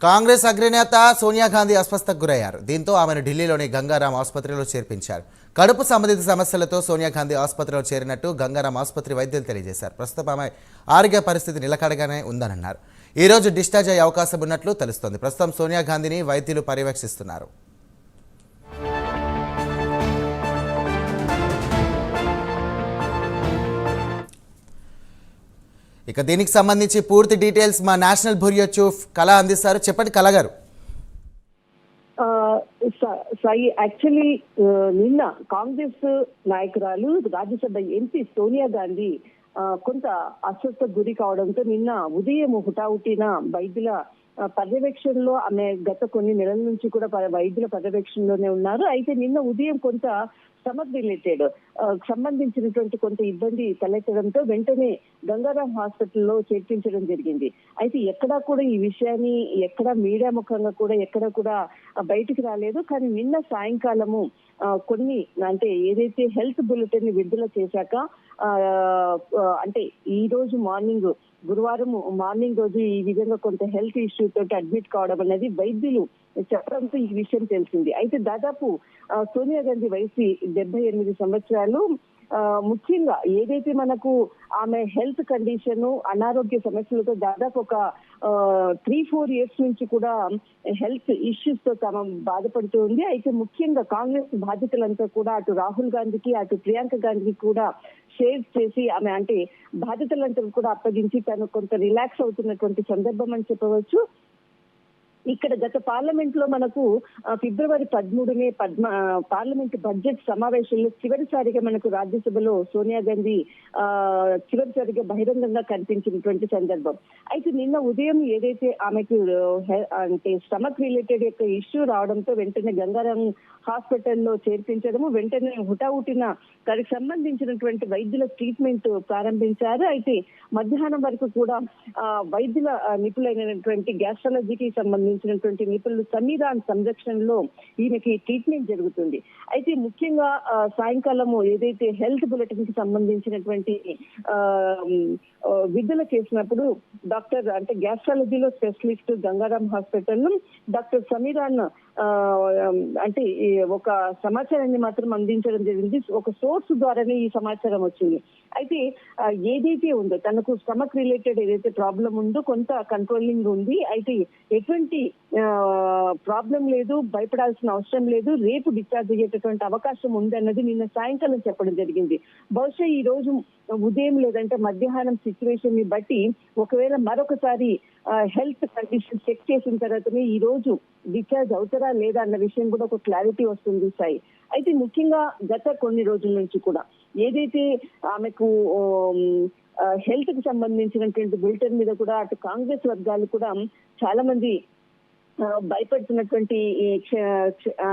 కాంగ్రెస్ అగ్రనేత సోనియా గాంధీ అస్వస్థతకు గురయ్యారు. దీంతో ఆమెను ఢిల్లీలోని గంగారాం ఆసుపత్రిలో చేర్పించారు. కడుపు సంబంధిత సమస్యలతో సోనియా గాంధీ ఆసుపత్రిలో చేరినట్టు గంగారాం ఆసుపత్రి వైద్యులు తెలియజేశారు. ప్రస్తుతం ఆమె ఆరోగ్య పరిస్థితి నిలకడగానే ఉందన్నారు. ఈ రోజు డిశ్చార్జ్ అయ్యే అవకాశం ఉన్నట్లు తెలుస్తోంది. ప్రస్తుతం సోనియా గాంధీని వైద్యులు పర్యవేక్షిస్తున్నారు. ఇక దీనికి సంబంధించి పూర్తి డీటెయిల్స్ మా నేషనల్ బ్యూరో చీఫ్ కళ అందిస్తారు. చెప్పండి కళ గారు. సాయి, యాక్చువల్లీ నిన్న కాంగ్రెస్ నాయకురాలు రాజ్యసభ ఎంపీ సోనియా గాంధీ కొంత అస్వస్థకు గురి కావడంతో నిన్న ఉదయం హుటాహుటిన వైద్యుల పర్యవేక్షణలో ఆమె గత కొన్ని నెలల నుంచి కూడా వైద్యుల పర్యవేక్షణలోనే ఉన్నారు. అయితే నిన్న ఉదయం కొంత స్టమక్ రిలేటెడ్ సంబంధించినటువంటి కొంత ఇబ్బంది తలెత్తడంతో వెంటనే గంగారాం హాస్పిటల్లో చేర్పించడం జరిగింది. అయితే ఎక్కడా కూడా ఈ విషయాన్ని మీడియా ముఖంగా కూడా ఎక్కడ కూడా బయటికి రాలేదు. కానీ నిన్న సాయంకాలము కొన్ని అంటే ఏదైతే హెల్త్ బులెటిన్ ని విడుదల చేశాక అంటే ఈ రోజు మార్నింగ్ గురువారం మార్నింగ్ రోజు ఈ విధంగా కొంత హెల్త్ ఇష్యూ తోటి అడ్మిట్ కావడం అనేది వైద్యులు చెప్పడంతో ఈ విషయం తెలిసింది. అయితే దాదాపు సోనియా గాంధీ వయసు 78 సంవత్సరాలు. ముఖ్యంగా ఏదైతే మనకు ఆమె హెల్త్ కండిషన్ అనారోగ్య సమస్యలతో దాదాపు ఒక 3-4 ఇయర్స్ నుంచి కూడా హెల్త్ ఇష్యూస్ తో తాము బాధపడుతూ ఉంది. అయితే ముఖ్యంగా కాంగ్రెస్ బాధ్యతలంతా కూడా అటు రాహుల్ గాంధీకి అటు ప్రియాంక గాంధీకి కూడా షేర్ చేసి ఆమె అంటే బాధ్యతలంతా కూడా అప్పగించి తను కొంత రిలాక్స్ అవుతున్నటువంటి సందర్భం అని చెప్పవచ్చు. ఇక్కడ గత పార్లమెంట్ లో మనకు ఫిబ్రవరి 13నే పార్లమెంట్ బడ్జెట్ సమావేశంలో చివరిసారిగా మనకు రాజ్యసభలో సోనియా గాంధీ చివరిసారిగా బహిరంగంగా కనిపించినటువంటి సందర్భం. అయితే నిన్న ఉదయం ఏదైతే ఆమెకు అంటే స్టమక్ రిలేటెడ్ యొక్క ఇష్యూ రావడంతో వెంటనే గంగారాం హాస్పిటల్లో చేర్పించడము, వెంటనే హుటాహుటిన దానికి సంబంధించినటువంటి వైద్యుల ట్రీట్మెంట్ ప్రారంభించారు. అయితే మధ్యాహ్నం వరకు కూడా వైద్యుల నిపుణులైనటువంటి గ్యాస్ట్రాలజీకి సంబంధించినటువంటి నిపుణులు సమీరాన్ సంరక్షణలో ఈయనకి ట్రీట్మెంట్ జరుగుతుంది. అయితే ముఖ్యంగా సాయంకాలము ఏదైతే హెల్త్ బులెటిన్ కి సంబంధించినటువంటి విడుదల చేసినప్పుడు డాక్టర్ అంటే గ్యాస్ట్రాలజీలో స్పెషలిస్ట్ గంగారాం హాస్పిటల్ డాక్టర్ సమీరాన్ అంటే ఒక సమాచారాన్ని మాత్రం అందించడం జరిగింది. ఒక సోర్స్ ద్వారానే ఈ సమాచారం వచ్చింది. అయితే ఏదైతే ఉందో తనకు స్టమక్ రిలేటెడ్ ఏదైతే ప్రాబ్లం ఉందో కొంత కంట్రోలింగ్ ఉంది. అయితే ఎటువంటి ప్రాబ్లం లేదు, భయపడాల్సిన అవసరం లేదు, రేపు డిశ్చార్జ్ అయ్యేటటువంటి అవకాశం ఉంది అన్నది నిన్న సాయంకాలం చెప్పడం జరిగింది. బహుశా ఈ రోజు ఉదయం లేదంటే మధ్యాహ్నం సిచ్యువేషన్ ని బట్టి ఒకవేళ మరొకసారి హెల్త్ కండిషన్ చెక్ చేసిన తర్వాతనే ఈ రోజు డిశ్చార్జ్ అవుతారా లేదా అన్న విషయం కూడా ఒక క్లారిటీ వస్తుంది సాయి. అయితే ముఖ్యంగా గత కొన్ని రోజుల నుంచి కూడా ఏదైతే ఆమెకు హెల్త్ కి సంబంధించినటువంటి బులెటిన్ మీద కూడా అటు కాంగ్రెస్ వర్గాలు కూడా చాలా మంది భయపడుతున్నటువంటి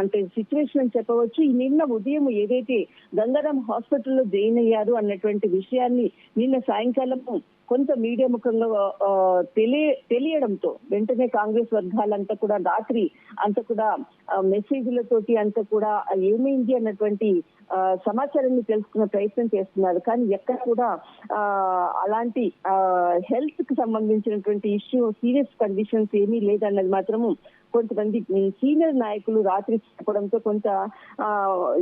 అంటే సిచ్యువేషన్ అని చెప్పవచ్చు. నిన్న ఉదయం ఏదైతే గంగారాం హాస్పిటల్లో జాయిన్ అయ్యారు అన్నటువంటి విషయాన్ని నిన్న సాయంకాలము కొంత మీడియా ముఖంగా తెలియడంతో వెంటనే కాంగ్రెస్ వర్గాలంతా కూడా రాత్రి అంతా కూడా మెసేజ్లతోటి అంతా కూడా ఏమైంది అన్నటువంటి సమాచారాన్ని తెలుసుకునే ప్రయత్నం చేస్తున్నారు. కానీ ఎక్కడ కూడా అలాంటి హెల్త్ కి సంబంధించినటువంటి ఇష్యూ సీరియస్ కండిషన్స్ ఏమీ లేదన్నది మాత్రము కొంతమంది సీనియర్ నాయకులు రాత్రి చెప్పడంతో కొంత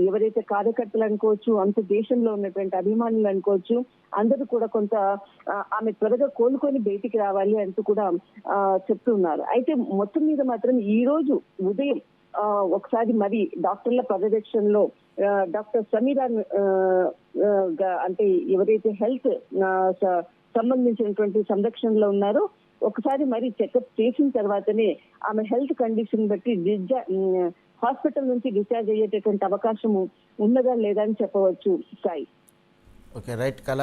ఎవరైతే కార్యకర్తలు అనుకోవచ్చు, అంత దేశంలో ఉన్నటువంటి అభిమానులు అనుకోవచ్చు, అందరూ కూడా కొంత ఆమె త్వరగా కోలుకొని బయటికి రావాలి అంటూ కూడా చెప్తున్నారు. అయితే మొత్తం మీద మాత్రం ఈ రోజు ఉదయం ఒకసారి మరి డాక్టర్ల పర్యవేక్షణలో డాక్టర్ సమీరాన్ అంటే ఎవరైతే హెల్త్ సంబంధించినటువంటి సంరక్షణలో ఉన్నారో ఒకసారి మరి చెకప్ చేసిన తర్వాతనే ఆమె హెల్త్ కండిషన్ బట్టి హాస్పిటల్ నుంచి డిశ్చార్జ్ అయ్యేటటువంటి అవకాశం ఉన్నదా లేదా అని చెప్పవచ్చు సాయి. ఓకే, రైట్ కళ.